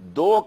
2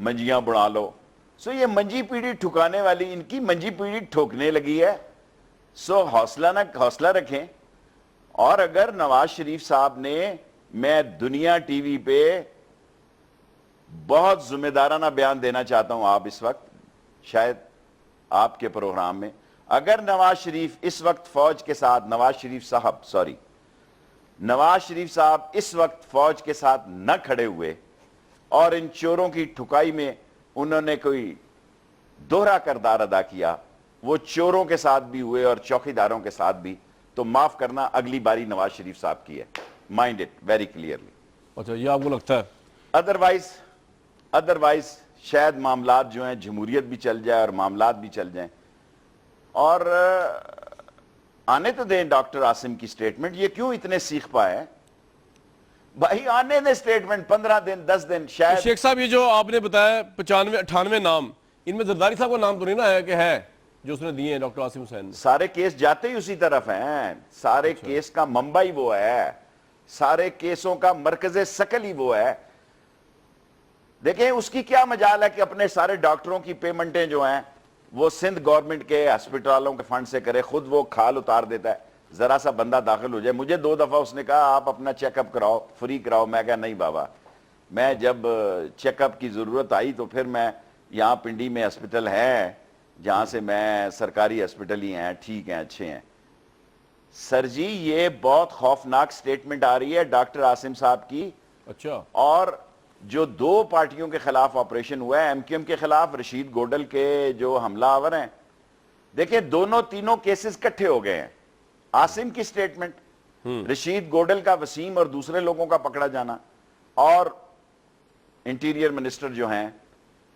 منجیاں بنا لو. سو یہ منجی پیڑھی ٹھکانے والی ان کی منجی پیڑھی ٹھوکنے لگی ہے. سو حوصلہ رکھیں. اور اگر نواز شریف صاحب نے, میں دنیا ٹی وی پہ بہت ذمہ دارانہ بیان دینا چاہتا ہوں آپ اس وقت, شاید آپ کے پروگرام میں, اگر نواز شریف اس وقت فوج کے ساتھ, نواز شریف صاحب اس وقت فوج کے ساتھ نہ کھڑے ہوئے اور ان چوروں کی ٹھکائی میں انہوں نے کوئی دوہرا کردار ادا کیا, وہ چوروں کے ساتھ بھی ہوئے اور چوکیداروں کے ساتھ بھی, تو معاف کرنا اگلی باری نواز شریف صاحب کی ہے. Mind it very clearly. اچھا, یہ آپ کو لگتا ہے؟ ادروائز شاید معاملات جو ہیں جمہوریت بھی چل جائے اور معاملات بھی چل جائیں. اور آنے تو دیں ڈاکٹر عاصم کی سٹیٹمنٹ. یہ کیوں اتنے سیخ پائے بھائی؟ آنے دیں سٹیٹمنٹ, 15 دن 10 دن شاید. شیخ صاحب, یہ جو آپ نے بتایا 95-98 نام, ان میں زرداری صاحب کا نام تو نہیں نا ہے کہ ہے جو اس نے دیے ہیں ڈاکٹر عاصم حسین نے؟ سارے کیس جاتے ہی اسی طرف ہیں. سارے کیس کا منبع ہی وہ ہے, سارے کیسوں کا مرکز ثقل ہی وہ ہے. دیکھیں اس کی کیا مجال ہے کہ اپنے سارے ڈاکٹروں کی پیمنٹیں جو ہیں وہ سندھ گورنمنٹ کے ہسپتالوں کے فنڈ سے کرے, خود وہ کھال اتار دیتا ہے. ذرا سا بندہ داخل ہو جائے, مجھے 2 دفعہ اس نے کہا آپ اپنا چیک اپ کراؤ, فری کراؤ. میں کہا نہیں بابا, میں جب چیک اپ کی ضرورت آئی تو پھر میں یہاں پنڈی میں ہسپتال ہے جہاں سے میں, سرکاری ہسپتال ہی ہیں, ٹھیک ہیں, اچھے ہیں. سر جی یہ بہت خوفناک سٹیٹمنٹ آ رہی ہے ڈاکٹر عاصم صاحب کی. اچھا. اور جو 2 پارٹیوں کے خلاف آپریشن ہوا ہے, ایم کیو ایم کے خلاف رشید گوڈل کے جو حملہ آور ہیں, دیکھیں تینوں کیسز کٹھے ہو گئے ہیں. عاصم کی سٹیٹمنٹ, رشید گوڈل کا وسیم اور دوسرے لوگوں کا پکڑا جانا, اور انٹیریئر منسٹر جو ہیں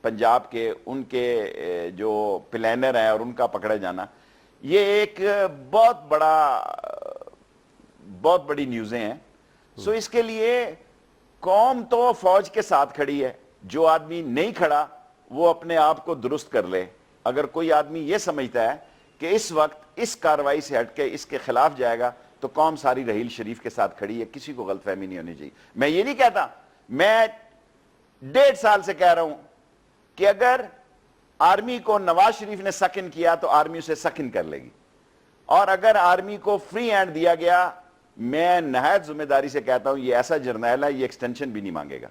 پنجاب کے, ان کے جو پلانر ہیں اور ان کا پکڑا جانا. یہ ایک بہت بڑی نیوزیں ہیں. سو اس کے لیے قوم تو فوج کے ساتھ کھڑی ہے. جو آدمی نہیں کھڑا وہ اپنے آپ کو درست کر لے. اگر کوئی آدمی یہ سمجھتا ہے کہ اس وقت اس کارروائی سے ہٹ کے اس کے خلاف جائے گا تو قوم ساری رحیل شریف کے ساتھ کھڑی ہے. کسی کو غلط فہمی نہیں ہونی چاہیے. میں یہ نہیں کہتا, میں 1.5 سال سے کہہ رہا ہوں کہ اگر آرمی کو نواز شریف نے سکن کیا تو آرمی اسے سکن کر لے گی, اور اگر آرمی کو فری ہینڈ دیا گیا, میں نہایت ذمہ داری سے کہتا ہوں یہ ایسا جرنیل ہے, یہ ایکسٹینشن بھی نہیں مانگے گا,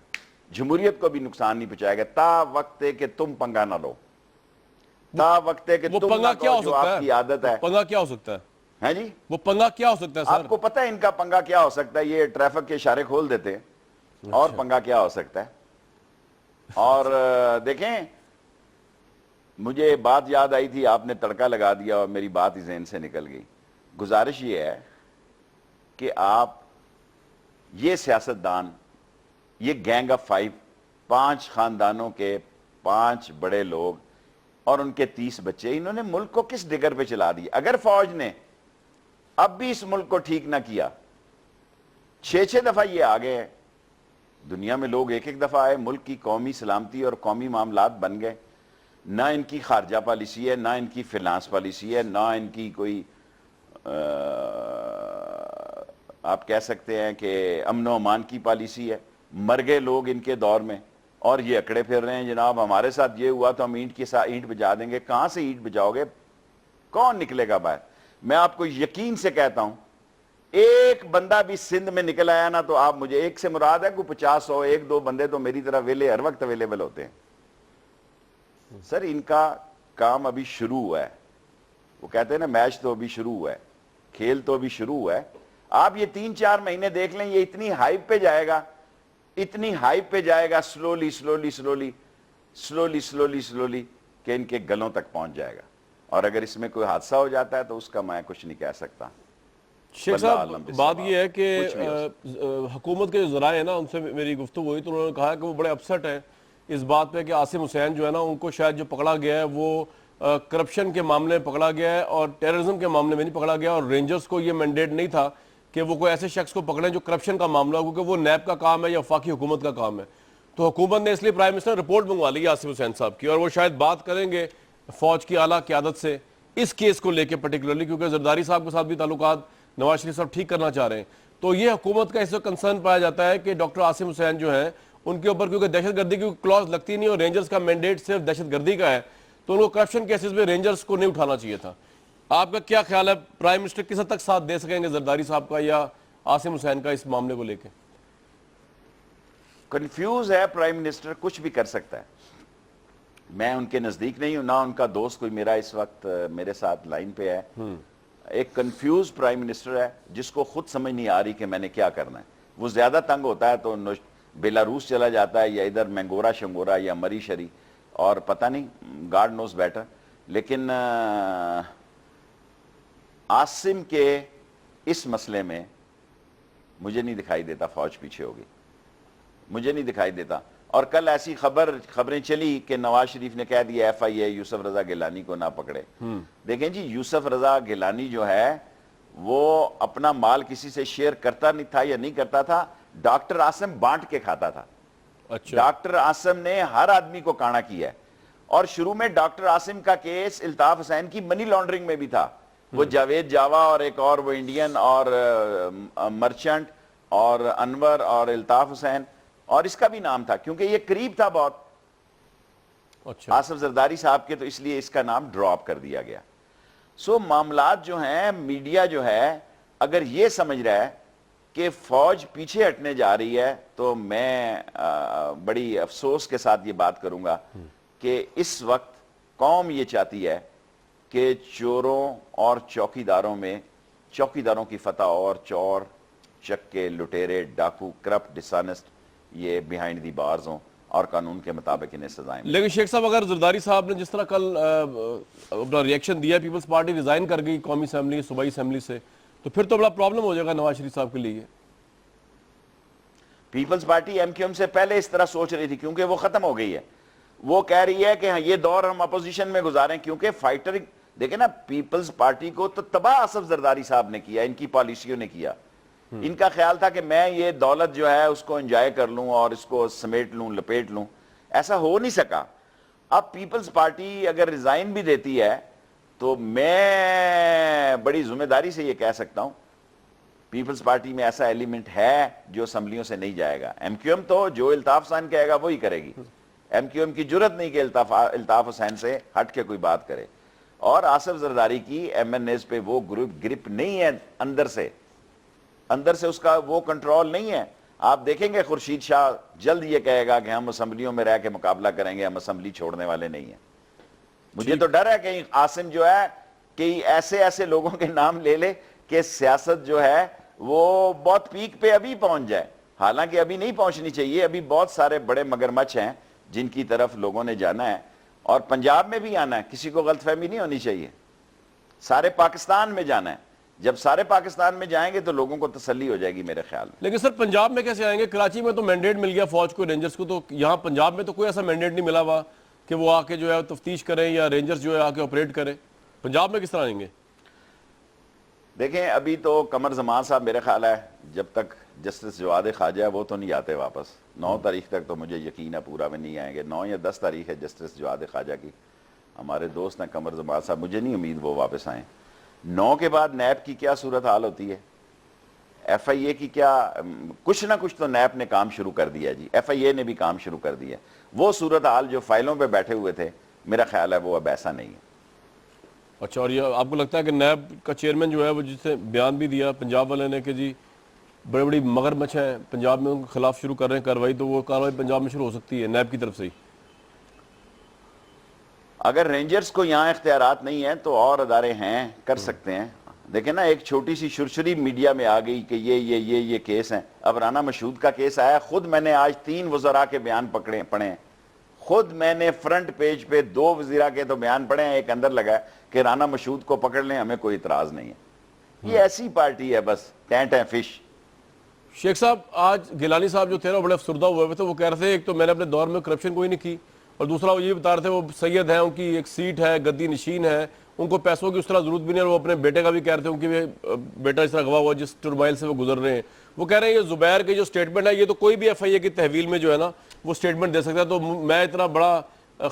جمہوریت کو بھی نقصان نہیں پہنچائے گا, تا وقت کہ تم پنگا نہ لو, تا وقت کہ تم نہ لو جو آپ کی عادت ہے. پنگا کیا ہو سکتا ہے؟ ہیں جی, وہ پنگا کیا ہو سکتا ہے سر؟ آپ کو پتہ ہے ان کا پنگا کیا ہو سکتا ہے؟ یہ ٹریفک کے اشارے کھول دیتے, اور پنگا کیا ہو سکتا ہے. اور دیکھیں مجھے بات یاد آئی تھی, آپ نے تڑکا لگا دیا اور میری بات ہی ذہن سے نکل گئی. گزارش یہ ہے کہ آپ یہ سیاستدان, یہ گینگ آف 5 خاندانوں کے 5 بڑے لوگ اور ان کے 30 بچے, انہوں نے ملک کو کس ڈگر پہ چلا دی؟ اگر فوج نے اب بھی اس ملک کو ٹھیک نہ کیا, 6 دفعہ یہ آگے ہیں, دنیا میں لوگ 1 دفعہ آئے, ملک کی قومی سلامتی اور قومی معاملات بن گئے. نہ ان کی خارجہ پالیسی ہے, نہ ان کی فنانس پالیسی ہے, نہ ان کی کوئی آپ کہہ سکتے ہیں کہ امن و امان کی پالیسی ہے. مر گئے لوگ ان کے دور میں, اور یہ اکڑے پھر رہے ہیں جناب ہمارے ساتھ یہ ہوا تو ہم اینٹ کے ساتھ اینٹ بجا دیں گے. کہاں سے اینٹ بجاؤ گے؟ کون نکلے گا باہر؟ میں آپ کو یقین سے کہتا ہوں, ایک بندہ بھی سندھ میں نکل آیا نا تو آپ مجھے, ایک سے مراد ہے کوئی 50-100, 1-2 بندے تو میری طرح ویلے ہر وقت اویلیبل ہوتے ہیں. سر ان کا کام ابھی شروع ہوا ہے. وہ کہتے ہیں نا میچ تو ابھی شروع ہوا ہے, کھیل تو ابھی شروع ہوا ہے. آپ یہ 3-4 مہینے دیکھ لیں, یہ اتنی ہائپ پہ جائے گا, اتنی ہائپ پہ جائے گا, سلولی کہ ان کے گلوں تک پہنچ جائے گا. اور اگر اس میں کوئی حادثہ ہو جاتا ہے تو اس کا میں کچھ نہیں کہہ سکتا. شیخ صاحب بات یہ ہے کہ حکومت کے جو ذرائع ہیں نا, ان سے میری گفتگو ہوئی تو انہوں نے کہا کہ وہ بڑے اپسٹ ہیں اس بات پہ کہ عاصم حسین جو ہے نا, ان کو شاید جو پکڑا گیا ہے وہ کرپشن کے معاملے میں پکڑا گیا ہے اور ٹیررزم کے معاملے میں نہیں پکڑا گیا, اور رینجرز کو یہ مینڈیٹ نہیں تھا کہ وہ کوئی ایسے شخص کو پکڑیں جو کرپشن کا معاملہ ہو, کیونکہ وہ نیب کا کام ہے یا وفاقی حکومت کا کام ہے. تو حکومت نے اس لیے پرائم منسٹر رپورٹ منگوا لی عاصم حسین صاحب کی, اور وہ شاید بات کریں گے فوج کی اعلیٰ قیادت سے اس کیس کو لے کے پرٹیکولرلی, کیونکہ زرداری صاحب کے ساتھ بھی تعلقات نواز شریف صاحب ٹھیک کرنا چاہ رہے ہیں. تو یہ حکومت کا اس وقت کنسرن پایا جاتا ہے کہ ڈاکٹر عاصم حسین جو ہیں ان کے اوپر کیونکہ دہشت گردی کی کلوز لگتی نہیں اور رینجرز کا مینڈیٹ صرف دہشت گردی کا ہے تو ان کو کرپشن کیسز میں رینجرز کو نہیں اٹھانا چاہیے تھا. آپ کا کیا خیال ہے پرائم منسٹر کس حد تک ساتھ دے سکیں گے زرداری صاحب کا یا عاصم حسین کا اس معاملے کو لے کے؟ کنفیوز ہے پرائم منسٹر, کچھ بھی کر سکتا ہے. میں ان کے نزدیک نہیں ہوں, نہ ان کا دوست کوئی میرا اس وقت میرے ساتھ لائن پہ ہے. ایک کنفیوز پرائم منسٹر ہے جس کو خود سمجھ نہیں آ رہی کہ میں نے کیا کرنا ہے. وہ زیادہ تنگ ہوتا ہے تو بیلاروس چلا جاتا ہے یا ادھر مینگورا شنگورا یا مری شری اور پتہ نہیں, گاڈ نوز بیٹر. لیکن عاصم کے اس مسئلے میں مجھے نہیں دکھائی دیتا فوج پیچھے ہوگی, مجھے نہیں دکھائی دیتا. اور کل ایسی خبریں چلی کہ نواز شریف نے کہہ دیا ایف آئی اے یوسف رضا گیلانی کو نہ پکڑے. دیکھیں جی, یوسف رضا گیلانی جو ہے وہ اپنا مال کسی سے شیئر کرتا نہیں تھا یا نہیں کرتا تھا, ڈاکٹر عاصم بانٹ کے کھاتا تھا. ڈاکٹر عاصم نے ہر آدمی کو کانا کیا ہے. اور شروع میں ڈاکٹر عاصم کا کیس الطاف حسین کی منی لانڈرنگ میں بھی تھا. وہ جاوید جاوا اور ایک اور وہ انڈین اور مرچنٹ اور انور اور الطاف حسین اور اس کا بھی نام تھا کیونکہ یہ قریب تھا بہت آصف زرداری صاحب کے, تو اس لیے اس کا نام ڈراپ کر دیا گیا. سو معاملات جو ہیں, میڈیا جو ہے اگر یہ سمجھ رہا ہے کہ فوج پیچھے ہٹنے جا رہی ہے تو میں بڑی افسوس کے ساتھ یہ بات کروں گا کہ اس وقت قوم یہ چاہتی ہے کہ چوروں اور چوکیداروں میں چوکیداروں کی فتح اور چور چکے لٹیرے ڈاکو کرپٹ ڈسانسٹ یہ بیہائنڈ دی بارز ہوں اور قانون کے مطابق انہیں سزائیں. لیکن شیخ صاحب اگر زرداری صاحب نے جس طرح کل اپنا ریئیکشن دیا, پیپلز پارٹی ریزائن کر گئی قومی اسمبلی صوبائی اسمبلی سے, تو پھر تو بڑا پرابلم ہو جائے گا نواز شریف صاحب کے لیے. Peoples Party M Q M سے پہلے اس طرح سوچ رہی تھی کیونکہ وہ ختم ہو گئی ہے. وہ کہہ رہی ہے کہ یہ دور ہم اپوزیشن میں گزاریں کیونکہ فائٹر دیکھیں نا, پیپلز پارٹی کو تو تباہ آصف زرداری صاحب نے کیا, ان کی پالیسیوں نے کیا. ان کا خیال تھا کہ میں یہ دولت جو ہے اس کو انجوائے کر لوں اور اس کو سمیٹ لوں لپیٹ لوں, ایسا ہو نہیں سکا. اب پیپلز پارٹی اگر ریزائن بھی دیتی ہے تو میں بڑی ذمہ داری سے یہ کہہ سکتا ہوں پیپلز پارٹی میں ایسا ایلیمنٹ ہے جو اسمبلیوں سے نہیں جائے گا. ایم کیو ایم تو جو الطاف حسین کہے گا وہی کرے گی. ایم کیو ایم کی جرت نہیں کہ الطاف حسین سے ہٹ کے کوئی بات کرے. اور آصف زرداری کی ایم این ایز پہ وہ گرپ نہیں ہے اندر سے اس کا وہ کنٹرول نہیں ہے. آپ دیکھیں گے خورشید شاہ جلد یہ کہے گا کہ ہم اسمبلیوں میں رہ کے مقابلہ کریں گے, ہم اسمبلی چھوڑنے والے نہیں ہیں. مجھے تو ڈر ہے کہ عاصم جو ہے کہ ایسے لوگوں کے نام لے لے کہ سیاست جو ہے وہ بہت پیک پہ ابھی پہنچ جائے. حالانکہ ابھی نہیں پہنچنی چاہیے, ابھی بہت سارے بڑے مگرمچھ ہیں جن کی طرف لوگوں نے جانا ہے اور پنجاب میں بھی آنا ہے. کسی کو غلط فہمی نہیں ہونی چاہیے, سارے پاکستان میں جانا ہے. جب سارے پاکستان میں جائیں گے تو لوگوں کو تسلی ہو جائے گی میرے خیال میں. لیکن سر پنجاب میں کیسے آئیں گے؟ کراچی میں تو مینڈیٹ مل گیا فوج کو, رینجرز کو, تو یہاں پنجاب میں تو کوئی ایسا مینڈیٹ نہیں ملا ہوا کہ وہ آ کے جو ہے تفتیش کریں یا رینجرز جو ہے آ کے آپریٹ کریں. پنجاب میں کس طرح آئیں گے؟ دیکھیں ابھی تو قمر زمان صاحب میرے خیال ہے جب تک جسٹس جواد خواجہ ہے وہ تو نہیں آتے واپس. 9 تاریخ تک تو مجھے یقین ہے پورا میں نہیں آئیں گے. 9 یا 10 تاریخ ہے جسٹس جواد خواجہ کی. ہمارے دوست ہیں قمر زمان صاحب, مجھے نہیں امید وہ واپس آئیں. 9 کے بعد نیب کی کیا صورتحال ہوتی ہے, ایف آئی اے کی کیا, کچھ نہ کچھ تو نیب نے کام شروع کر دیا جی, ایف آئی اے نے بھی کام شروع کر دیا. وہ صورتحال جو فائلوں پہ بیٹھے ہوئے تھے میرا خیال ہے وہ اب ایسا نہیں ہے. اچھا, اور یہ آپ کو لگتا ہے کہ نیب کا چیئرمین جو ہے وہ جس نے بیان بھی دیا پنجاب والے نے کہ جی بڑی بڑی مگرمچھ ہیں پنجاب میں, ان کے خلاف شروع کر رہے ہیں کارروائی, تو وہ کارروائی پنجاب میں شروع ہو سکتی ہے نیب کی طرف سے ہی؟ اگر رینجرز کو یہاں اختیارات نہیں ہیں تو اور ادارے ہیں, کر سکتے ہیں. دیکھیں نا ایک چھوٹی سی شرشری میڈیا میں آ گئی کہ یہ کیس ہیں. اب رانا مشہود کا کیس آیا, خود میں نے آج 3 وزراء کے بیان پڑھے, خود میں نے فرنٹ پیج پہ 2 وزراء کے تو بیان پڑھے ہیں, ایک اندر لگا کہ رانا مشہود کو پکڑ لیں, ہمیں کوئی اعتراض نہیں ہے. یہ ایسی پارٹی ہے بس ٹینٹ ہے فش. شیخ صاحب آج گیلانی صاحب جو تھے نا بڑے افسردہ ہوئے تھے, وہ کہہ رہے تھے ایک تو میں نے اپنے دور میں کرپشن کوئی نہیں کی, اور دوسرا وہ یہ بتا رہے تھے وہ سید ہیں, ان کی ایک سیٹ ہے, گدی نشین ہے, ان کو پیسوں کی اس طرح ضرورت بھی نہیں ہے. وہ اپنے بیٹے کا بھی کہہ رہے تھے ان کی بیٹا اس طرح گواہ ہوا جس ٹرمائل سے وہ گزر رہے ہیں. وہ کہہ رہے ہیں یہ زبیر کی جو سٹیٹمنٹ ہے یہ تو کوئی بھی ایف آئی اے کی تحویل میں جو ہے نا وہ سٹیٹمنٹ دے سکتا ہے, تو میں اتنا بڑا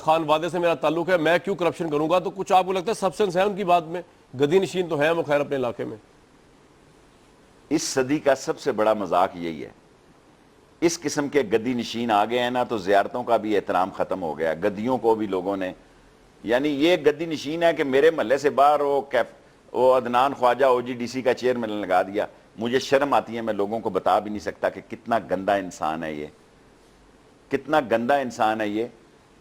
خان وادے سے میرا تعلق ہے, میں کیوں کرپشن کروں گا. تو کچھ آپ کو لگتا ہے سبسٹنس ہے ان کی بات میں, گدی نشین تو ہیں وہ خیر اپنے علاقے میں. اس صدی کا سب سے بڑا مذاق یہی ہے اس قسم کے گدی نشین آ گئے ہیں نا تو زیارتوں کا بھی احترام ختم ہو گیا. گدیوں کو بھی لوگوں نے, یعنی یہ گدی نشین ہے کہ میرے محلے سے باہر وہ عدنان خواجہ او جی ڈی سی کا چیئرمین لگا دیا. مجھے شرم آتی ہے, میں لوگوں کو بتا بھی نہیں سکتا کہ کتنا گندا انسان ہے یہ, کتنا گندا انسان ہے یہ,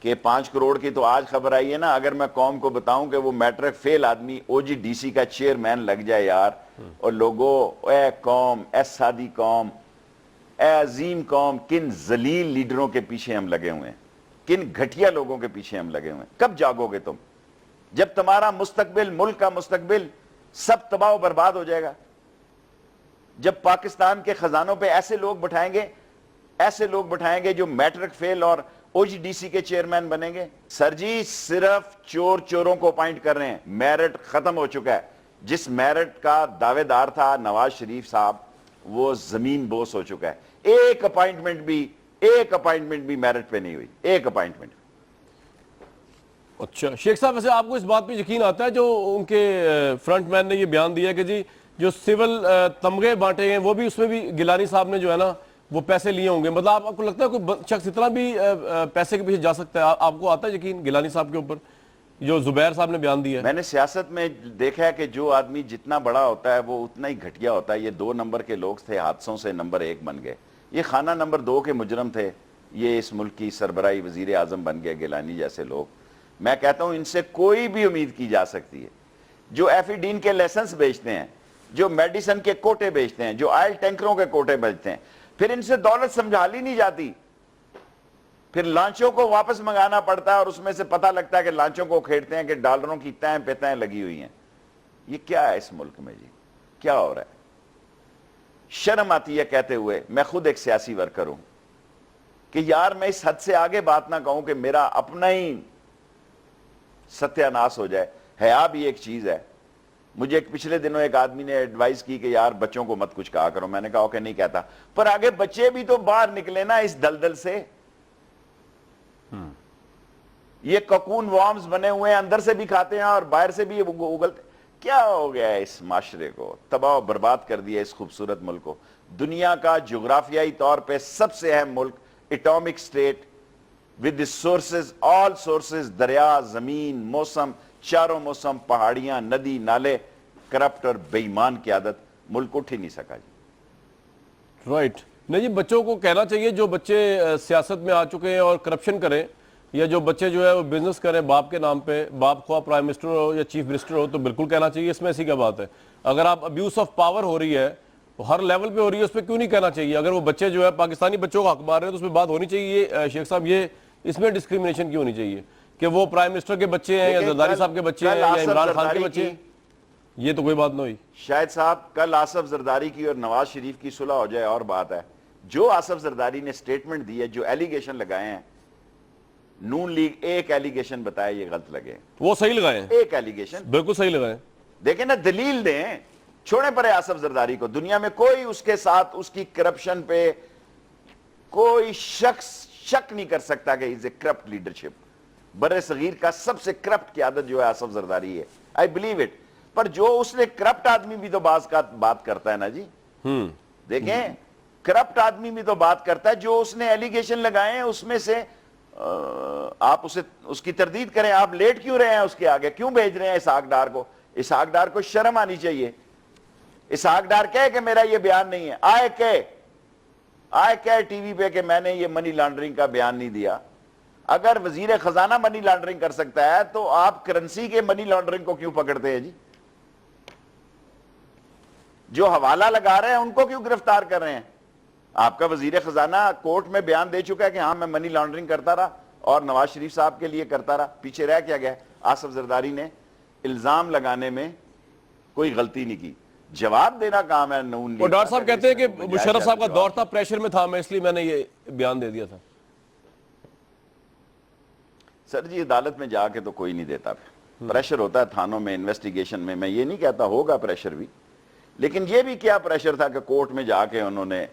کہ 5 کروڑ کی تو آج خبر آئی ہے نا, اگر میں قوم کو بتاؤں کہ وہ میٹرک فیل آدمی او جی ڈی سی کا چیئرمین لگ جائے یار, اور لوگوں, اے قوم, اے سادی قوم, اے عظیم قوم, کن ذلیل لیڈروں کے پیچھے ہم لگے ہوئے ہیں, کن گھٹیا لوگوں کے پیچھے ہم لگے ہوئے ہیں. کب جاگو گے تم؟ جب تمہارا مستقبل, ملک کا مستقبل سب تباہ و برباد ہو جائے گا. جب پاکستان کے خزانوں پہ ایسے لوگ بٹھائیں گے جو میٹرک فیل اور او جی ڈی سی کے چیئرمین بنیں گے. سر جی صرف چوروں کو اپائنٹ کر رہے ہیں, میرٹ ختم ہو چکا ہے. جس میرٹ کا دعوے دار تھا نواز شریف صاحب, وہ زمین بوس ہو چکا ہے. ایک اپائنٹمنٹ بھی میرٹ پہ نہیں ہوئی, ایک اپائنٹمنٹ. اچھا شیخ صاحب, ویسے آپ کو اس بات پہ یقین آتا ہے جو ان کے فرنٹ مین نے یہ بیان دیا کہ جی جو سول تمغے بانٹے ہیں وہ بھی, اس میں بھی گیلانی صاحب نے جو ہے نا وہ پیسے لیے ہوں گے؟ مطلب آپ کو لگتا ہے کوئی شخص اتنا بھی پیسے کے پیچھے جا سکتا ہے؟ آپ کو آتا ہے یقین گیلانی صاحب کے اوپر جو زبیر صاحب نے بیان دیا ہے؟ میں نے سیاست میں دیکھا ہے کہ جو آدمی جتنا بڑا ہوتا ہے وہ اتنا ہی گھٹیا ہوتا ہے. یہ 2 نمبر کے لوگ تھے, حادثوں سے نمبر 1 بن گئے. یہ خانہ نمبر 2 کے مجرم تھے, یہ اس ملک کی سربراہی وزیر اعظم بن گئے گیلانی جیسے لوگ. میں کہتا ہوں ان سے کوئی بھی امید کی جا سکتی ہے. جو ایفیڈین کے لائسنس بیچتے ہیں, جو میڈیسن کے کوٹے بیچتے ہیں, جو آئل ٹینکروں کے کوٹے بیچتے ہیں, پھر ان سے دولت سمجھالی نہیں جاتی. پھر لانچوں کو واپس منگانا پڑتا ہے اور اس میں سے پتہ لگتا ہے کہ لانچوں کو کھیڑتے ہیں کہ ڈالروں کی تہیں پہ تہیں لگی ہوئی ہیں. یہ کیا ہے اس ملک میں جی, کیا ہو رہا ہے؟ شرم آتی ہے کہتے ہوئے. میں خود ایک سیاسی ورکر ہوں کہ یار میں اس حد سے آگے بات نہ کہوں کہ میرا اپنا ہی ستیہ ناس ہو جائے. حیا بھی ایک چیز ہے. مجھے پچھلے دنوں ایک آدمی نے ایڈوائز کی کہ یار بچوں کو مت کچھ کہا کرو. میں نے کہا اوکے نہیں کہتا, پر آگے بچے بھی تو باہر نکلے نا اس دلدل سے. یہ ککون وارمز بنے ہوئے ہیں, اندر سے بھی کھاتے ہیں اور باہر سے بھی اگلتے. کیا ہو گیا ہے اس معاشرے کو؟ تباہ و برباد کر دیا اس خوبصورت ملک کو. دنیا کا جغرافیائی طور پہ سب سے اہم ملک, atomic state with sources, all sources, دریا, زمین, موسم, چاروں موسم, پہاڑیاں, ندی, نالے, کرپٹ اور بے ایمان قیادت. ملک اٹھ ہی نہیں سکا جی. رائٹ. نہیں جی, بچوں کو کہنا چاہیے جو بچے سیاست میں آ چکے ہیں اور کرپشن کریں, یا جو بچے جو ہے وہ بزنس کریں باپ کے نام پہ, باپ خواہ پرائم منسٹر ہو یا چیف منسٹر ہو, تو بالکل کہنا چاہیے. اس میں ایسی کیا بات ہے؟ اگر آپ ابیوز آف پاور ہو رہی ہے, ہر لیول پہ ہو رہی ہے, اس پہ کیوں نہیں کہنا چاہیے؟ اگر وہ بچے جو ہے پاکستانی بچوں کا حق مار رہے ہیں تو اس پہ بات ہونی چاہیے. شیخ صاحب یہ اس میں ڈسکریمنیشن کیوں ہونی چاہیے کہ وہ پرائم منسٹر کے بچے ہیں یا زرداری صاحب کے بچے ہیں یا عمران خان کے بچے ہیں؟ یہ تو کوئی بات نہ ہوئی. شاہد صاحب کل آصف زرداری کی اور نواز شریف کی صلح ہو جائے اور بات ہے. جو آصف زرداری نے سٹیٹمنٹ دی ہے, جو ایلیگیشن لگائے ہیں, نون لیگ ایک ایلیگیشن بتائے یہ غلط لگے, وہ صحیح لگائے ہیں, ایک ایلیگیشن بالکل صحیح لگائے. دیکھیں نا, دلیل دیں, چھوڑیں پڑے آصف زرداری کو. دنیا میں کوئی اس کے ساتھ اس کی کرپشن پہ کوئی شخص شک نہیں کر سکتا کہ از اے کرپٹ لیڈرشپ. بر صغیر کا سب سے کرپٹ قیادت جو ہے آصف زرداری ہے, آئی بلیو اٹ. پر جو اس نے کرپٹ آدمی بھی تو بعض کا بات کرتا ہے نا جی. دیکھیں کرپٹ آدمی بھی تو بات کرتا ہے. جو اس نے ایلیگیشن لگائے ہیں اس میں سے آپ اس کی تردید کریں. آپ لیٹ کیوں رہے ہیں اس کے آگے, کیوں بھیج رہے ہیں اسحاق ڈار کو؟ اسحاق ڈار کو شرم آنی چاہیے. اسحاق ڈار کہے کہ میرا یہ بیان نہیں ہے, آئے کہ ٹی وی پہ کہ میں نے یہ منی لانڈرنگ کا بیان نہیں دیا. اگر وزیر خزانہ منی لانڈرنگ کر سکتا ہے تو آپ کرنسی کے منی لانڈرنگ کو کیوں پکڑتے ہیں جی؟ جو حوالہ لگا رہے ہیں ان کو کیوں گرفتار کر رہے ہیں؟ آپ کا وزیر خزانہ کورٹ میں بیان دے چکا ہے کہ ہاں میں منی لانڈرنگ کرتا رہا اور نواز شریف صاحب کے لیے کرتا رہا. پیچھے رہ کیا گیا؟ آصف زرداری نے الزام لگانے میں کوئی غلطی نہیں کی, جواب دینا کام ہے نون لیگ. اور ڈاکٹر صاحب کہتے ہیں کہ مشرف صاحب کا دور تھا, پریشر میں تھا, میں اس لیے میں نے یہ بیان دے دیا تھا. سر جی عدالت میں جا کے تو کوئی نہیں دیتا. پریشر ہوتا ہے تھانوں میں, انویسٹیگیشن میں. میں یہ نہیں کہتا ہوگا پریشر بھی, لیکن یہ بھی کیا پریشر تھا کہ کورٹ میں جا کے انہوں نے.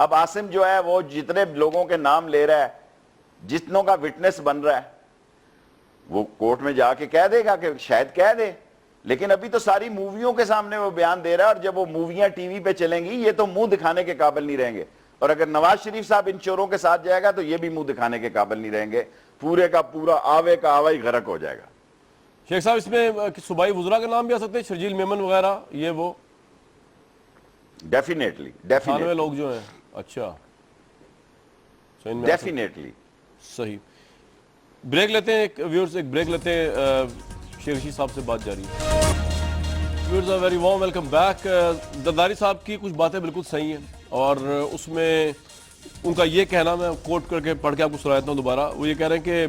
اب عاصم جو ہے وہ جتنے لوگوں کے نام لے رہا ہے, جتنوں کا وٹنس بن رہا ہے, وہ کورٹ میں جا کے کہہ دے گا کہ شاید کہہ دے, لیکن ابھی تو ساری موویوں کے سامنے وہ بیان دے رہا ہے. اور جب وہ موویاں ٹی وی پہ چلیں گی یہ تو منہ دکھانے کے قابل نہیں رہیں گے. اور اگر نواز شریف صاحب ان چوروں کے ساتھ جائے گا تو یہ بھی منہ دکھانے کے قابل نہیں رہیں گے, پورے کا پورا آوے کا آوا ہی غرق ہو جائے گا. شیخ صاحب اس میں صوبائی وزراء کے نام بھی آ سکتے ہیں, شرجیل میمن وغیرہ, یہ وہ ڈیفینیٹلی 98 لوگ جو ہیں. اچھا ڈیفینیٹلی صحیح. بریک لیتے ہیں, ایک ویورز ایک بریک لیتے ہیں, شیخ رشید صاحب سے بات جاری ہے. Viewers very warm welcome back. Zardari صاحب کی کچھ باتیں بالکل صحیح ہیں, اور اس میں ان کا یہ کہنا, میں کوٹ کر کے پڑھ کے آپ کو سنا دیتا ہوں دوبارہ. وہ یہ کہہ رہے ہیں کہ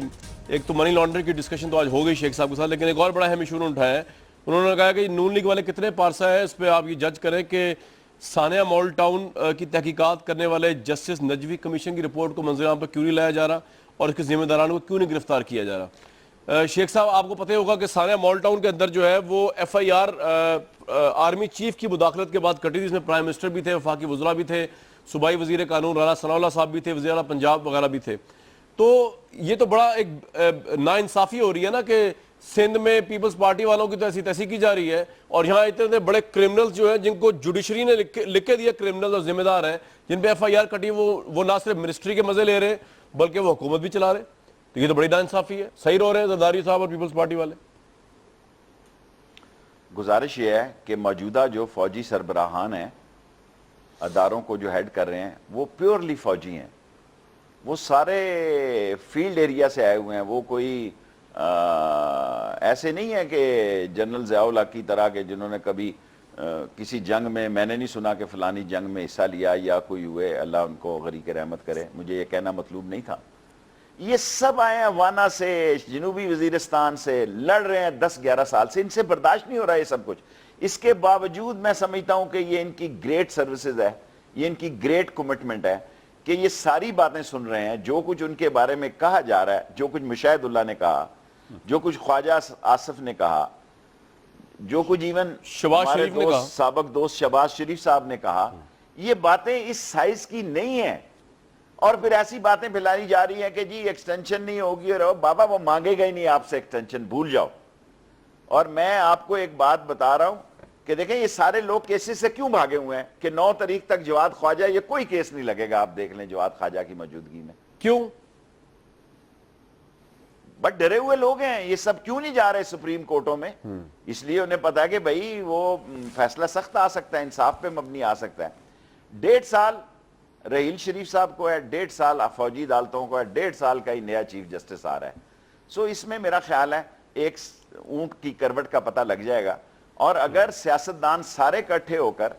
ایک تو منی لانڈرنگ کی ڈسکشن تو آج ہو گئی شیخ صاحب کے ساتھ, لیکن ایک اور بڑا اہم ایشو انہوں نے اٹھایا ہے. انہوں نے کہا کہ نون لیگ والے کتنے پارسا ہے, اس پہ آپ یہ جج کریں کہ ثانیہ مال ٹاؤن کی تحقیقات کرنے والے جسٹس نجوی کمیشن کی رپورٹ کو منظر عام پر کیوں نہیں لایا جا رہا, اور اس کے ذمہ داران کو کیوں نہیں گرفتار کیا جا رہا. شیخ صاحب آپ کو پتہ ہوگا کہ ثانیہ مال ٹاؤن کے اندر جو ہے وہ F I R army chief کی مداخلت کے بعد کٹی تھی. اس میں پرائم منسٹر بھی تھے, وفاقی وزراء بھی تھے, صوبائی وزیر قانون رانا ثناء اللہ صاحب بھی تھے, وزیر اعلیٰ پنجاب وغیرہ بھی تھے. تو یہ تو بڑا ایک ناانصافی ہو رہی ہے نا کہ سندھ میں پیپلز پارٹی والوں کی تو ایسی تیسی کی جا رہی ہے, اور یہاں اتنے بڑے کرمنلز جو ہیں جن کو جوڈیشری نے لکھ کے دیا کرمنلز اور ذمہ دار ہیں, جن پہ ایف آئی آر کٹی, وہ نہ صرف منسٹری کے مزے لے رہے ہیں بلکہ وہ حکومت بھی چلا رہے. تو یہ تو بڑی ناانصافی ہے. صحیح رو رہے ہیں زرداری صاحب اور پیپلز پارٹی والے. گزارش یہ ہے کہ موجودہ جو فوجی سربراہان ہیں, اداروں کو جو ہیڈ کر رہے ہیں, وہ پیورلی فوجی ہیں. وہ سارے فیلڈ ایریا سے آئے ہوئے ہیں. وہ کوئی ایسے نہیں ہے کہ جنرل ضیاء الحق کی طرح کے جنہوں نے کبھی کسی جنگ میں نے نہیں سنا کہ فلانی جنگ میں حصہ لیا یا کوئی ہوئے, اللہ ان کو غریق رحمت کرے, مجھے یہ کہنا مطلوب نہیں تھا. یہ سب آئے ہیں وانا سے, جنوبی وزیرستان سے, لڑ رہے ہیں 10-11 سال سے, ان سے برداشت نہیں ہو رہا یہ سب کچھ. اس کے باوجود میں سمجھتا ہوں کہ یہ ان کی گریٹ سروسز ہے, یہ ان کی گریٹ کمٹمنٹ ہے کہ یہ ساری باتیں سن رہے ہیں. جو کچھ ان کے بارے میں کہا جا رہا ہے, جو کچھ مشاہد اللہ نے کہا, جو کچھ خواجہ آصف نے کہا, جو کچھ ایون ہمارے سابق دوست شہباز شریف صاحب نے کہا, یہ باتیں اس سائز کی نہیں ہیں. اور پھر ایسی باتیں پھیلائی جا رہی ہیں کہ جی ایکسٹینشن نہیں ہوگی, اور بابا وہ مانگے گا ہی نہیں آپ سے ایکسٹینشن, بھول جاؤ. اور میں آپ کو ایک بات بتا رہا ہوں کہ دیکھیں یہ سارے لوگ کیسز سے کیوں بھاگے ہوئے ہیں کہ 9 تاریخ تک جواد خواجہ, یہ کوئی کیس نہیں لگے گا, آپ دیکھ لیں جواد خواجہ کی موجودگی میں. کیوں؟ بٹ ڈرے ہوئے لوگ ہیں. یہ سب کیوں نہیں جا رہے سپریم کورٹوں میں؟ اس لیے انہیں پتا ہے کہ بھائی وہ فیصلہ سخت آ سکتا ہے, انصاف پہ مبنی آ سکتا ہے. 1.5 سال رحیل شریف صاحب کو ہے, 1.5 سال فوجی عدالتوں کو ہے, 1.5 سال کا ہی نیا چیف جسٹس آ رہا ہے. سو اس میں میرا خیال ہے ایک اونٹ کی کروٹ کا پتہ لگ جائے گا. اور اگر سیاستدان سارے اکٹھے ہو کر,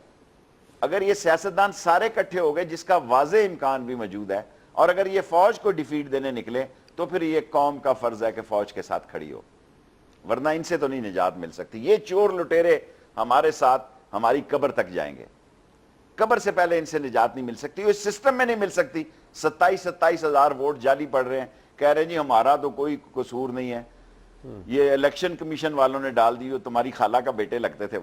اگر یہ سیاستدان سارے اکٹھے ہو گئے, جس کا واضح امکان بھی موجود ہے, اور اگر یہ فوج کو ڈیفیٹ دینے نکلے, تو پھر یہ قوم کا فرض ہے کہ فوج کے ساتھ کھڑی ہو, ورنہ ان سے تو نہیں نجات مل سکتی. یہ چور لٹیرے ہمارے ساتھ ہماری قبر تک جائیں گے, قبر سے پہلے ان سے نجات نہیں مل سکتی, اس سسٹم میں نہیں مل سکتی. 27 ہزار ووٹ جعلی پڑ رہے ہیں, کہہ رہے ہیں جی ہمارا تو کوئی قصور نہیں ہے, یہ الیکشن کمیشن والوں نے ڈال دی. تمہاری خالہ کا بیٹے لگتے تھے,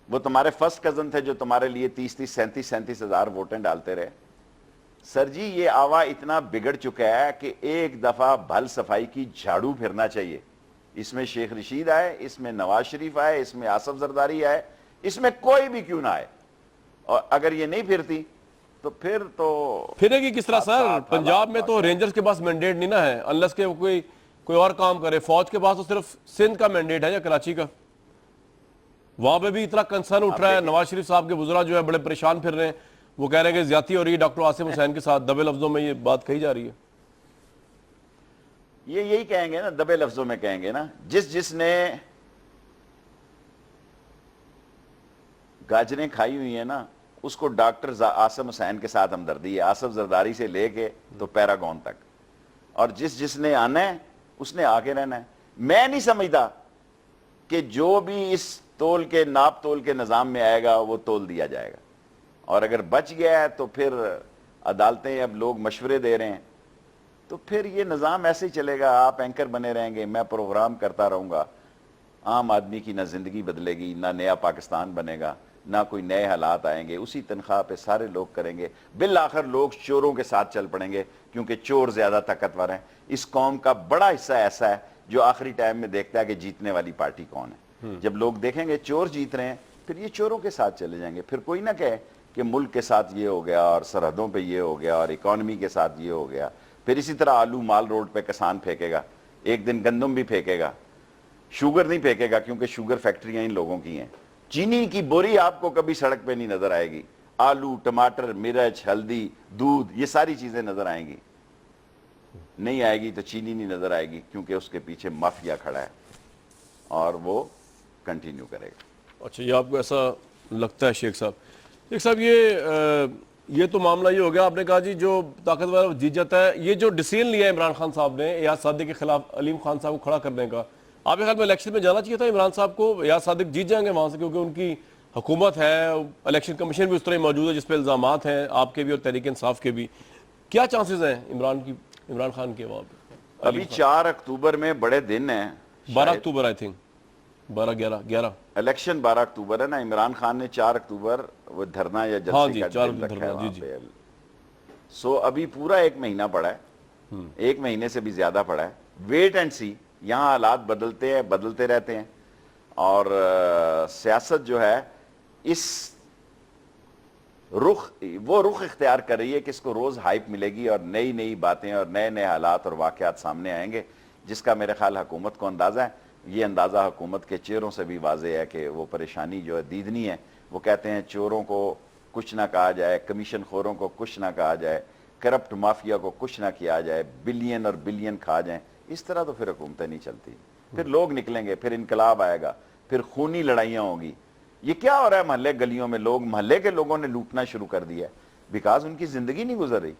وہ تمہارے فرسٹ کزن تھے جو تمہارے لیے 37 ہزار ووٹیں ڈالتے رہے. سر جی یہ آوا اتنا بگڑ چکا ہے کہ ایک دفعہ بھل صفائی کی جھاڑو پھرنا چاہیے. اس میں شیخ رشید آئے, اس میں نواز شریف آئے, اس میں آصف زرداری آئے, اس میں کوئی بھی کیوں نہ آئے. اور اگر یہ نہیں پھرتی تو پھر تو پھرے گی کس طرح سر؟ پنجاب میں تو رینجرز کے پاس مینڈیٹ نہیں نہ ہے, انلیس کہ کوئی اور کام کرے. فوج کے پاس تو صرف سندھ کا مینڈیٹ ہے یا کراچی کا. وہاں پہ بھی اتنا کنسرن اٹھ رہا ہے. نواز شریف صاحب کے وزراء جو ہے بڑے پریشان پھر رہے ہیں, وہ کہہ رہے ہیں کہ زیادتی ہو رہی ہے ڈاکٹر عاصم حسین کے ساتھ. دبے لفظوں میں یہ بات کہی جا رہی ہے. یہی کہیں گے نا, دبے لفظوں میں کہیں گے نا. جس نے گاجریں کھائی ہوئی ہیں نا, اس کو ڈاکٹر عاصم حسین کے ساتھ ہمدردی ہے, آصف زرداری سے لے کے تو پیراگون تک. اور جس نے آنا ہے اس نے آگے رہنا ہے. میں نہیں سمجھتا کہ جو بھی اس تول کے ناپ تول کے نظام میں آئے گا وہ تول دیا جائے گا. اور اگر بچ گیا ہے تو پھر عدالتیں, اب لوگ مشورے دے رہے ہیں, تو پھر یہ نظام ایسے ہی چلے گا. آپ اینکر بنے رہیں گے, میں پروگرام کرتا رہوں گا. عام آدمی کی نہ زندگی بدلے گی, نہ نیا پاکستان بنے گا, نہ کوئی نئے حالات آئیں گے. اسی تنخواہ پہ سارے لوگ کریں گے. بالآخر لوگ چوروں کے ساتھ چل پڑیں گے, کیونکہ چور زیادہ طاقتور ہیں. اس قوم کا بڑا حصہ ایسا ہے جو آخری ٹائم میں دیکھتا ہے کہ جیتنے والی پارٹی کون ہے. جب لوگ دیکھیں گے چور جیت رہے ہیں, پھر یہ چوروں کے ساتھ چلے جائیں گے. پھر کوئی نہ کہے کہ ملک کے ساتھ یہ ہو گیا اور سرحدوں پہ یہ ہو گیا اور اکانومی کے ساتھ یہ ہو گیا. پھر اسی طرح آلو مال روڈ پہ کسان پھینکے گا, ایک دن گندم بھی پھینکے گا, شوگر نہیں پھینکے گا کیونکہ شوگر فیکٹریاں ان لوگوں کی ہیں. چینی کی بوری آپ کو کبھی سڑک پہ نہیں نظر آئے گی. آلو, ٹماٹر, مرچ, ہلدی, دودھ, یہ ساری چیزیں نظر آئیں گی. نہیں آئے گی تو چینی نہیں نظر آئے گی, کیونکہ اس کے پیچھے مافیا کھڑا ہے اور وہ کنٹینیو کرے گا. اچھا, یہ آپ کو ایسا لگتا ہے شیخ صاحب؟ شیخ صاحب یہ تو معاملہ یہ ہو گیا, آپ نے کہا جی جو طاقتور جیت جاتا ہے. یہ جو ڈیسیژن لیا ہے عمران خان صاحب نے ایاز صادق کے خلاف علیم خان صاحب کو کھڑا کرنے کا, آپ کے خیال میں الیکشن میں جانا چاہیے تھا عمران صاحب کو؟ ایاز صادق جیت جائیں گے وہاں سے کیونکہ ان کی حکومت ہے, الیکشن کمیشن بھی اس طرح موجود ہے جس پہ الزامات ہیں آپ کے بھی اور تحریک انصاف کے بھی. کیا چانسز ہیں عمران خان کے وہاں پہ؟ ابھی 4 اکتوبر میں بڑے دن ہیں. 12 اکتوبر آئی تھنک, 11 الیکشن 12 اکتوبر ہے نا. عمران خان نے 4 اکتوبر وہ دھرنا یا جلسے کا دن رکھا ہے وہاں پہ. سو ابھی پورا 1 مہینہ پڑا ہے, 1 مہینے سے بھی زیادہ پڑا ہے. ویٹ اینڈ سی. یہاں حالات بدلتے رہتے ہیں اور سیاست جو ہے وہ رخ اختیار کر رہی ہے کہ اس کو روز ہائپ ملے گی اور نئی باتیں اور نئے حالات اور واقعات سامنے آئیں گے, جس کا میرے خیال حکومت کو اندازہ ہے. یہ اندازہ حکومت کے چہروں سے بھی واضح ہے کہ وہ پریشانی جو ہے دیدنی ہے. وہ کہتے ہیں چوروں کو کچھ نہ کہا جائے, کمیشن خوروں کو کچھ نہ کہا جائے, کرپٹ مافیا کو کچھ نہ کیا جائے, بلین اور بلین کھا جائیں. اس طرح تو پھر حکومتیں نہیں چلتی. پھر لوگ نکلیں گے, پھر انقلاب آئے گا, پھر خونی لڑائیاں ہوں گی. یہ کیا ہو رہا ہے محلے گلیوں میں؟ محلے کے لوگوں نے لوٹنا شروع کر دیا ہے بیکاز ان کی زندگی نہیں گزر رہی.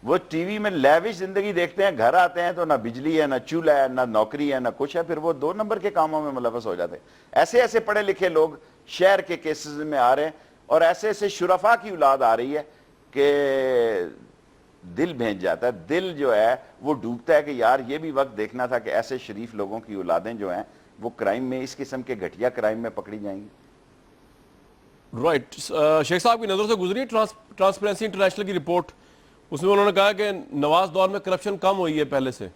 وہ ٹی وی میں لیوش زندگی دیکھتے ہیں, گھر آتے ہیں تو نہ بجلی ہے, نہ چولہا ہے, نہ نوکری ہے, نہ کچھ ہے. پھر وہ 2 نمبر کے کاموں میں ملوث ہو جاتے ہیں. ایسے پڑھے لکھے لوگ شہر کے کیسز میں آ رہے ہیں اور ایسے شرفا کی اولاد آ رہی ہے کہ دل بھیج جاتا ہے. دل جو ہے وہ ڈوبتا ہے کہ یار یہ بھی وقت دیکھنا تھا کہ ایسے شریف لوگوں کی اولادیں جو ہیں وہ کرائم میں, اس قسم کے گھٹیا کرائم میں پکڑی جائیں گی. رائٹ. شیخ صاحب کی نظر سے گزری ٹرانسپیرنسی انٹرنیشنل کی رپورٹ, اس میں انہوں نے کہا کہ نواز دور میں کرپشن کم ہوئی ہے پہلے سے.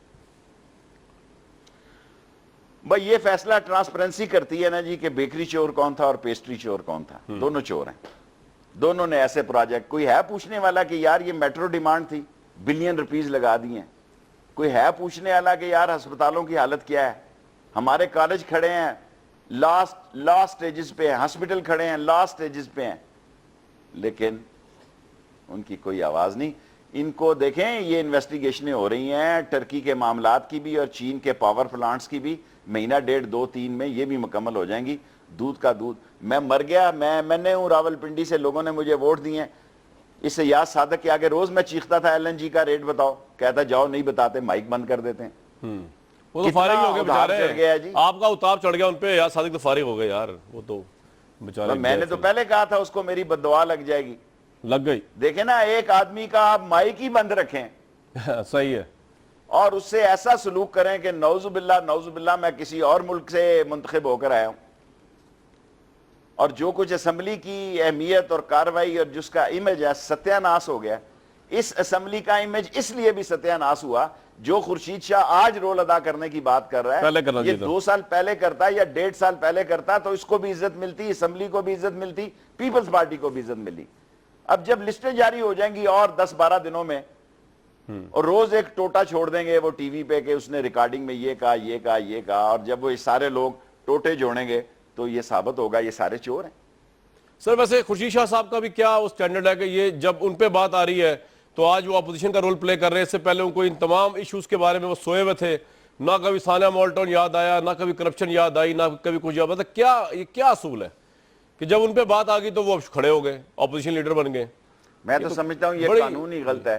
بھائی یہ فیصلہ ٹرانسپیرنسی کرتی ہے نا جی کہ بیکری چور کون تھا اور پیسٹری چور کون تھا. دونوں چور ہیں. دونوں نے ایسے پروجیکٹ, کوئی ہے پوچھنے والا کہ یار یہ میٹرو ڈیمانڈ تھی, بلین روپیز لگا دی ہیں. کوئی ہے پوچھنے والا کہ یار ہسپتالوں کی حالت کیا ہے, ہمارے کالج کھڑے ہیں لاسٹ سٹیجز پہ ہیں, ہسپتال کھڑے ہیں لاسٹ سٹیجز پہ ہیں, لیکن ان کی کوئی آواز نہیں. ان کو دیکھیں, یہ انویسٹیگیشنیں ہو رہی ہیں ٹرکی کے معاملات کی بھی اور چین کے پاور پلانٹس کی بھی. مہینہ 1.5 2 3 میں یہ بھی مکمل ہو جائیں گی. دودھ کا دودھ. میں مر گیا, میں نے ہوں راول پنڈی سے, لوگوں نے مجھے ووٹ دیے ہیں. اس ایاز صادق کے آگے روز میں چیختا تھا ایل این جی کا ریٹ بتاؤ, کہتا جاؤ نہیں بتاتے, مائک بند کر دیتے ہیں. وہ تو فارغ ہو گئے بیچارے, جی آپ کا اتاب چڑھ گیا ان پہ, ایاز صادق تو فارغ ہو گئے یار. وہ تو بیچارے, میں نے تو پہلے کہا تھا اس کو میری بددعا لگ جائے گی, لگ گئی. دیکھیں نا, ایک آدمی کا آپ مائک ہی بند رکھیں صحیح ہے, اور اس سے ایسا سلوک کریں کہ نعوذ باللہ میں کسی اور ملک سے منتخب ہو کر آیا ہوں. اور جو کچھ اسمبلی کی اہمیت اور کاروائی اور جس کا امیج ہے ستیہ ناس ہو گیا. اس اسمبلی کا امیج اس لیے بھی ستیہ ناس ہوا, جو خورشید شاہ آج رول ادا کرنے کی بات کر رہا ہے, یہ 2 سال پہلے کرتا یا 1.5 سال پہلے کرتا تو اس کو بھی عزت ملتی, اسمبلی کو بھی عزت ملتی, پیپلز پارٹی کو بھی عزت ملی. اب جب لسٹیں جاری ہو جائیں گی اور 10-12 دنوں میں, اور روز ایک ٹوٹا چھوڑ دیں گے وہ ٹی وی پہ کہ اس نے ریکارڈنگ میں یہ کہا, اور جب وہ سارے لوگ ٹوٹے جوڑیں گے تو یہ ثابت ہوگا یہ سارے چور ہیں. سر ویسے خورشید شاہ صاحب کا بھی کیا وہ سٹینڈرڈ ہے کہ یہ جب ان پہ بات آ رہی ہے تو آج وہ اپوزیشن کا رول پلے کر رہے ہیں؟ اس سے پہلے ان کو ان تمام ایشوز کے بارے میں وہ سوئے ہوئے تھے, نہ کبھی ثانیہ مولٹون یاد آیا, نہ کبھی کرپشن یاد آئی, نہ کبھی کچھ یاد آیا. یہ کیا اصول ہے کہ جب ان پہ بات آ گئی تو وہ کھڑے ہو گئے, اپوزیشن لیڈر بن گئے؟ میں تو سمجھتا ہوں یہ قانون ہی غلط ہے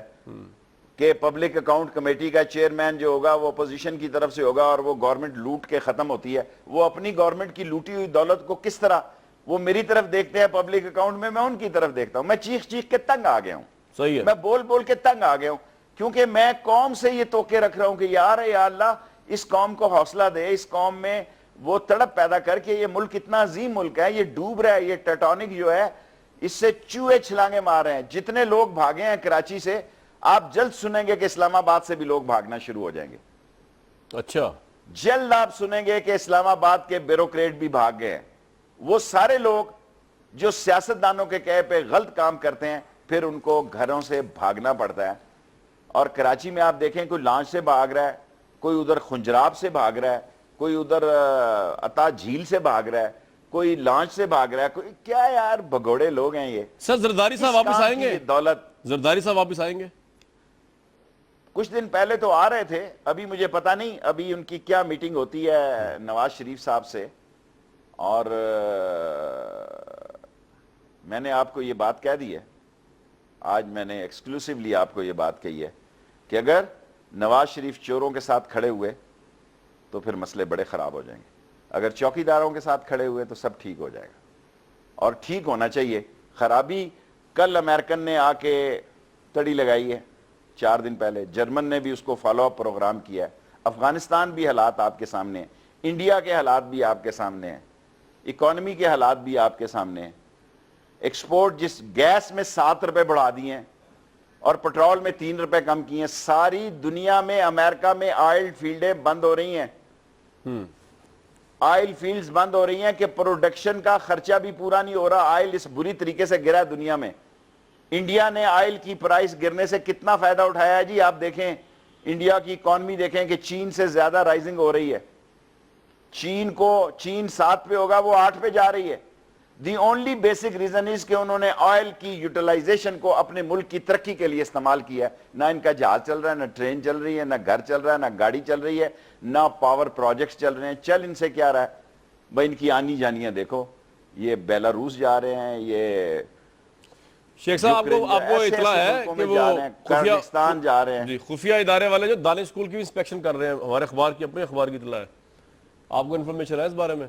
کہ پبلک اکاؤنٹ کمیٹی کا چیئرمین جو ہوگا وہ اپوزیشن کی طرف سے ہوگا, اور وہ گورنمنٹ لوٹ کے ختم ہوتی ہے. وہ اپنی گورنمنٹ کی لوٹی ہوئی دولت کو کس طرح وہ میری طرف دیکھتے ہیں پبلک اکاؤنٹ میں ان کی طرف دیکھتا ہوں. میں چیخ کے تنگ آ گیا ہوں. صحیح ہے, میں بول کے تنگ آ گیا ہوں, کیونکہ میں قوم سے یہ توقع رکھ رہا ہوں کہ یار یا اللہ اس قوم کو حوصلہ دے, اس قوم میں وہ تڑپ پیدا کر کے یہ ملک اتنا عظیم ملک ہے, یہ ڈوب رہا ہے, یہ ٹیٹانک جو ہے اس سے چوہے چھلانگے مار رہے ہیں. جتنے لوگ بھاگے ہیں کراچی سے, آپ جلد سنیں گے کہ اسلام آباد سے بھی لوگ بھاگنا شروع ہو جائیں گے. اچھا, جلد آپ سنیں گے کہ اسلام آباد کے بیوروکریٹ بھی بھاگ گئے ہیں. وہ سارے لوگ جو سیاستدانوں کے کہے پہ غلط کام کرتے ہیں پھر ان کو گھروں سے بھاگنا پڑتا ہے. اور کراچی میں آپ دیکھیں کوئی لانچ سے بھاگ رہا ہے, کوئی ادھر خنجراب سے بھاگ رہا ہے, کوئی ادھر عطا جھیل سے بھاگ رہا ہے, کوئی لانچ سے بھاگ رہا ہے, کوئی کیا یار بھگوڑے لوگ ہیں یہ. سر زرداری صاحب اس واپس کام آئیں کی گے؟ دولت زرداری صاحب واپس آئیں گے؟ کچھ دن پہلے تو آ رہے تھے, ابھی مجھے پتا نہیں ابھی ان کی کیا میٹنگ ہوتی ہے نواز شریف صاحب سے. اور میں نے آپ کو یہ بات کہہ دی ہے, آج میں نے ایکسکلوسیولی آپ کو یہ بات کہی ہے کہ اگر نواز شریف چوروں کے ساتھ کھڑے ہوئے تو پھر مسئلے بڑے خراب ہو جائیں گے, اگر چوکی داروں کے ساتھ کھڑے ہوئے تو سب ٹھیک ہو جائے گا. اور ٹھیک ہونا چاہیے. خرابی کل امریکن نے آ کے تڑی لگائی ہے 4 دن پہلے, جرمن نے بھی اس کو فالو اپ پروگرام کیا ہے, افغانستان بھی حالات آپ کے سامنے ہیں, انڈیا کے حالات بھی آپ کے سامنے ہیں, اکانومی کے حالات بھی آپ کے سامنے ہیں. ایکسپورٹ جس گیس میں 7 روپے بڑھا دیے ہیں اور پٹرول میں 3 روپے کم کیے ہیں, ساری دنیا میں امریکہ میں آئل فیلڈیں بند ہو رہی ہیں. آئل فیلڈز بند ہو رہی ہیں کہ پروڈکشن کا خرچہ بھی پورا نہیں ہو رہا. آئل اس بری طریقے سے گرا دنیا میں. انڈیا نے آئل کی پرائس گرنے سے کتنا فائدہ اٹھایا ہے جی. آپ دیکھیں انڈیا کی اکانومی دیکھیں کہ چین سے زیادہ رائزنگ ہو رہی ہے. چین 7 پہ ہوگا, وہ 8 پہ جا رہی ہے. The only basic reason is کہ انہوں نے آئل کی یوٹیلائزیشن کو اپنے ملک کی ترقی کے لیے استعمال کیا ہے. نہ ان کا جہاز چل رہا ہے, نہ ٹرین چل رہی ہے, نہ گھر چل رہا ہے, نہ گاڑی چل رہی ہے, نہ پاور پروجیکٹس چل رہے ہیں. چل ان سے کیا رہا ہے بھائی, ان کی آنی جانیاں دیکھو, یہ بیلاروس جا رہے ہیں, یہ شیخ صاحب آپ کو اطلاع ہے کہ وہ کرغزستان جا رہے ہیں. جی خفیہ ادارے والے جو دانش اسکول کی بھی انسپیکشن کر رہے ہیں, ہمارے اخبار کی اپنے اخبار کی اطلاع ہے. آپ کو انفارمیشن ہے اس بارے میں؟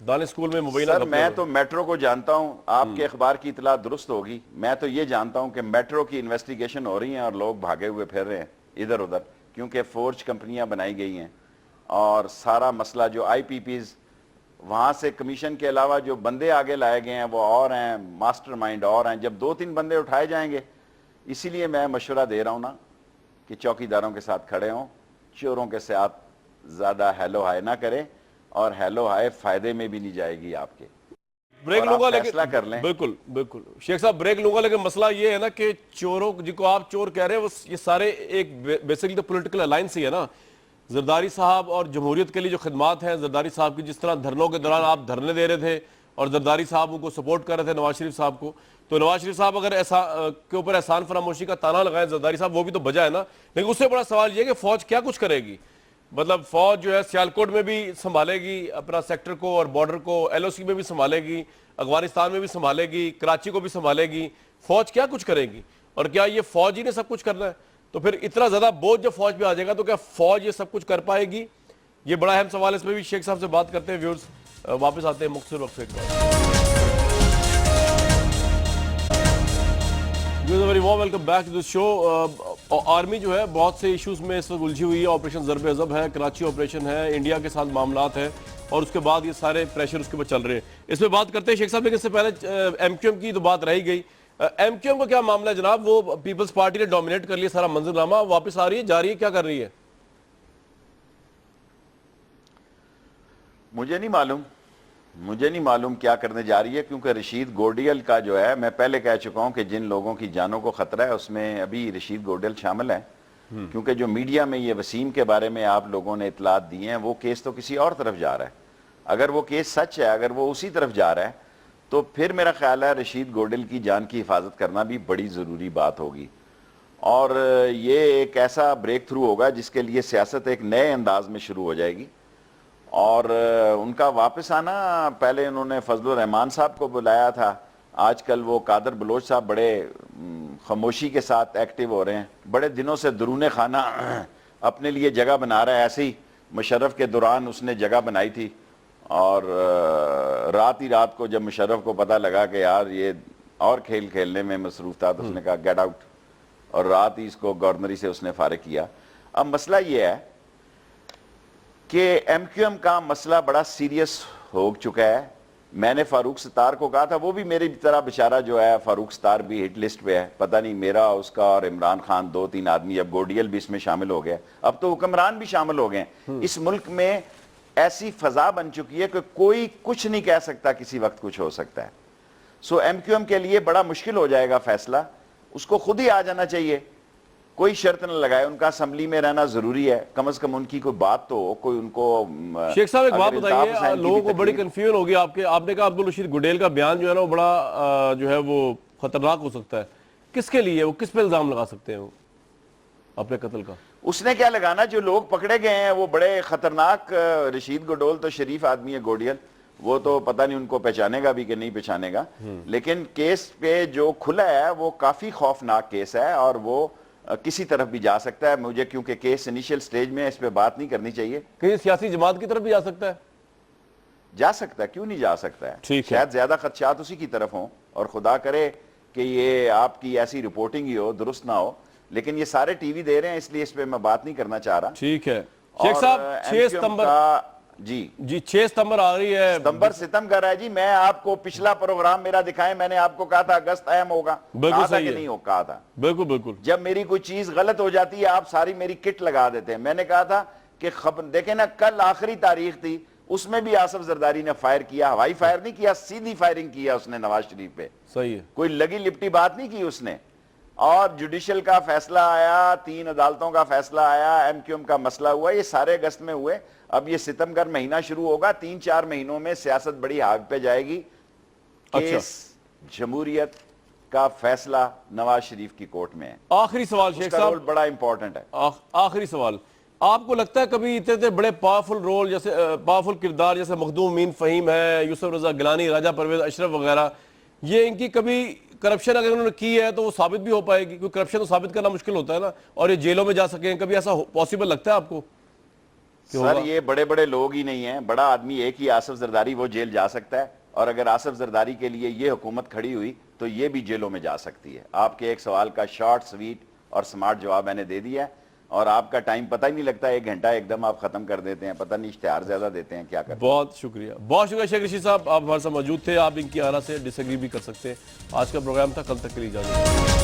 دانش اسکول میں مبینہ سر میں تو میٹرو کو جانتا ہوں, آپ کے اخبار کی اطلاع درست ہوگی. میں تو یہ جانتا ہوں کہ میٹرو کی انویسٹیگیشن ہو رہی ہیں اور لوگ بھاگے ہوئے پھر رہے ہیں ادھر ادھر, کیونکہ فورج کمپنیاں بنائی گئی ہیں. اور سارا مسئلہ جو آئی پی پیز وہاں سے کمیشن کے علاوہ جو بندے آگے لائے گئے ہیں وہ اور ہیں, ماسٹر مائنڈ اور ہیں. جب 2-3 بندے اٹھائے جائیں گے, اسی لیے میں مشورہ دے رہا ہوں نا کہ چوکی داروں کے ساتھ کھڑے ہوں, چوروں کے ساتھ زیادہ ہیلو ہائے نہ کریں, اور ہیلو ہائے فائدے میں بھی نہیں جائے گی آپ کے. بریک لوں گا فیصلہ کر لیں. بالکل شیخ صاحب بریک لوں گا, لیکن مسئلہ یہ ہے نا کہ چوروں جن کو آپ چور کہہ رہے ہیں یہ سارے ایک بیسیکلی تو پولیٹیکل الائنس ہی ہے نا. زرداری صاحب اور جمہوریت کے لیے جو خدمات ہیں زرداری صاحب کی, جس طرح دھرنوں کے دوران آپ دھرنے دے رہے تھے اور زرداری صاحب ان کو سپورٹ کر رہے تھے نواز شریف صاحب کو, تو نواز شریف صاحب اگر کے اوپر احسان فراموشی کا تانا لگائیں زرداری صاحب, وہ بھی تو بجا ہے نا. لیکن اس سے بڑا سوال یہ کہ فوج کیا کچھ کرے گی. مطلب فوج جو ہے سیالکوٹ میں بھی سنبھالے گی اپنا سیکٹر کو اور بارڈر کو, ایل او سی میں بھی سنبھالے گی, افغانستان میں بھی سنبھالے گی, کراچی کو بھی سنبھالے گی. فوج کیا کچھ کرے گی؟ اور کیا یہ فوج ہی نے سب کچھ کرنا ہے؟ تو پھر اتنا زیادہ بوجھ جب فوج پہ آ جائے گا تو کیا فوج یہ سب کچھ کر پائے گی؟ یہ بڑا اہم سوال ہے. اس میں بھی شیخ صاحب سے بات کرتے ہیں. ویورز واپس آتے ہیں مختصر وقفے کے بعد. Very warm welcome back to this show. Army جو ہے بہت سے ایشوز میں اس وقت الجھی ہوئی ہے. آپریشن ضرب عضب ہے, کراچی آپریشن ہے, انڈیا کے ساتھ معاملات ہیں, اور اس کے بعد یہ سارے پریشر اس کے اوپر چل رہے ہیں. اس پہ بات کرتے ہیں شیخ صاحب, لیکن اس سے پہلے ایم کیو ایم کی تو بات رہ گئی. ایم کیو ایم کا کیا معاملہ ہے جناب؟ وہ پیپلز پارٹی نے ڈومینیٹ کر لیا سارا منظرنامہ, واپس آ رہی ہے, جا رہی ہے, کیا کر رہی ہے؟ مجھے نہیں معلوم کیا کرنے جا رہی ہے, کیونکہ رشید گوڈیل کا جو ہے, میں پہلے کہہ چکا ہوں کہ جن لوگوں کی جانوں کو خطرہ ہے اس میں ابھی رشید گوڈیل شامل ہیں. کیونکہ جو میڈیا میں یہ وسیم کے بارے میں آپ لوگوں نے اطلاعات دی ہیں, وہ کیس تو کسی اور طرف جا رہا ہے. اگر وہ کیس سچ ہے, اگر وہ اسی طرف جا رہا ہے, تو پھر میرا خیال ہے رشید گوڈیل کی جان کی حفاظت کرنا بھی بڑی ضروری بات ہوگی. اور یہ ایک ایسا بریک تھرو ہوگا جس کے لیے سیاست ایک نئے انداز میں شروع ہو جائے گی. اور ان کا واپس آنا, پہلے انہوں نے فضل الرحمان صاحب کو بلایا تھا, آج کل وہ قادر بلوچ صاحب بڑے خاموشی کے ساتھ ایکٹیو ہو رہے ہیں, بڑے دنوں سے درون خانہ اپنے لیے جگہ بنا رہا ہے. ایسے ہی مشرف کے دوران اس نے جگہ بنائی تھی, اور رات ہی رات کو جب مشرف کو پتہ لگا کہ یار یہ اور کھیل کھیلنے میں مصروف تھا, تو اس نے کہا گیٹ آؤٹ, اور رات ہی اس کو گورنری سے اس نے فارغ کیا. اب مسئلہ یہ ہے کہ ایم کیو ایم کا مسئلہ بڑا سیریس ہو چکا ہے. میں نے فاروق ستار کو کہا تھا, وہ بھی میری طرح بیچارہ جو ہے, فاروق ستار بھی ہٹ لسٹ پہ ہے, پتہ نہیں میرا, اس کا اور عمران خان 2-3 آدمی, اب گوڈیل بھی اس میں شامل ہو گیا, اب تو حکمران بھی شامل ہو گئے ہیں. اس ملک میں ایسی فضا بن چکی ہے کہ کوئی کچھ نہیں کہہ سکتا, کسی وقت کچھ ہو سکتا ہے. سو ایم کیو ایم کے لیے بڑا مشکل ہو جائے گا فیصلہ. اس کو خود ہی آ جانا چاہیے, کوئی شرط نہ لگائے. ان کا اسمبلی میں رہنا ضروری ہے, کم از کم ان کی کوئی بات تو ہو, کوئی ان کو. شیخ صاحب ایک بات اگر الطاف بتائیے, حسین کی لوگوں بھی کو بڑی تکلیف- کنفیوژن ہوگی آپ نے کہا عبدالرشید گڈیل کا بیان جو ہے نا وہ بڑا جو ہے وہ خطرناک ہو سکتا ہے. کس کے لیے, وہ کس پہ الزام لگا سکتے ہیں وہ اپنے قتل کا؟ اس نے کیا لگانا, جو لوگ پکڑے گئے ہیں وہ بڑے خطرناک. رشید گڈول تو شریف آدمی ہے, گوڈیل, وہ تو پتہ نہیں ان کو پہچانے گا بھی کہ نہیں پہچانے گا, لیکن کیس پہ جو کھلا ہے وہ کافی خوفناک کیس ہے, اور وہ کسی طرف بھی جا سکتا ہے. مجھے کیونکہ کیس انیشل سٹیج میں اس پہ بات نہیں کرنی چاہیے. کہیں سیاسی جماعت کی طرف بھی جا سکتا ہے؟ جا سکتا ہے, کیوں نہیں جا سکتا ہے. ٹھیک ہے. شاید زیادہ خدشات اسی کی طرف ہوں, اور خدا کرے کہ یہ آپ کی ایسی رپورٹنگ ہی ہو, درست نہ ہو, لیکن یہ سارے ٹی وی دے رہے ہیں, اس لیے اس پہ میں بات نہیں کرنا چاہ رہا. ٹھیک ہے. شیخ صاحب 6 ستمبر, جی 6 ستمبر آ رہی ہے. ستم کر رہا ہے جی. میں آپ کو پچھلا پروگرام میرا دکھائیں, میں نے آپ کو کہا تھا اگست اہم ہوگا, بالکل کہا تھا صحیح کہ ہے. نہیں ہو, کہا تھا. بالکل جب میری کوئی چیز غلط ہو جاتی ہے آپ ساری میری کٹ لگا دیتے ہیں. میں نے کہا تھا کہ دیکھیں نا, کل آخری تاریخ تھی, اس میں بھی آصف زرداری نے فائر کیا, ہوائی فائر نہیں کیا, سیدھی فائرنگ کیا اس نے نواز شریف پہ. صحیح ہے. کوئی لگی لپٹی بات نہیں کی اس نے. اور جوڈیشل کا فیصلہ آیا, 3 عدالتوں کا فیصلہ آیا, ایم کیو ایم کا مسئلہ ہوا, یہ سارے اگست میں ہوئے. اب یہ ستمبر مہینہ شروع ہوگا, 3-4 مہینوں میں سیاست بڑی آگ پہ جائے گی. کیس جمہوریت کا فیصلہ نواز شریف کی کورٹ میں ہے. آخری سوال اس شیخ کا صاحب, رول بڑا امپورٹنٹ ہے. آخری سوال, آپ کو لگتا ہے کبھی اتنے بڑے پاورفل رول, جیسے پاورفل کردار جیسے مخدوم امین فہیم ہے, یوسف رضا گیلانی, راجہ پرویز اشرف وغیرہ, یہ ان کی کبھی کرپشن اگر انہوں نے کی ہے تو وہ ثابت بھی ہو پائے گی؟ کیونکہ کرپشن تو ثابت کرنا مشکل ہوتا ہے نا, اور یہ جیلوں میں جا سکیں, کبھی ایسا پاسبل لگتا ہے آپ کو؟ سر یہ بڑے بڑے لوگ ہی نہیں ہیں, بڑا آدمی ایک ہی آصف زرداری, وہ جیل جا سکتا ہے. اور اگر آصف زرداری کے لیے یہ حکومت کھڑی ہوئی تو یہ بھی جیلوں میں جا سکتی ہے. آپ کے ایک سوال کا شارٹ سویٹ اور سمارٹ جواب میں نے دے دیا ہے, اور آپ کا ٹائم پتہ ہی نہیں لگتا, 1 گھنٹہ ایک دم آپ ختم کر دیتے ہیں, پتہ نہیں اشتہار زیادہ دیتے ہیں کیا کرتے ہیں. بہت شکریہ شیخ رشید صاحب, آپ ہمارے ساتھ موجود تھے. آپ ان کی آرا سے ڈس ایگری بھی کر سکتے ہیں. آج کا پروگرام تھا, کل تک کے لیے اجازت.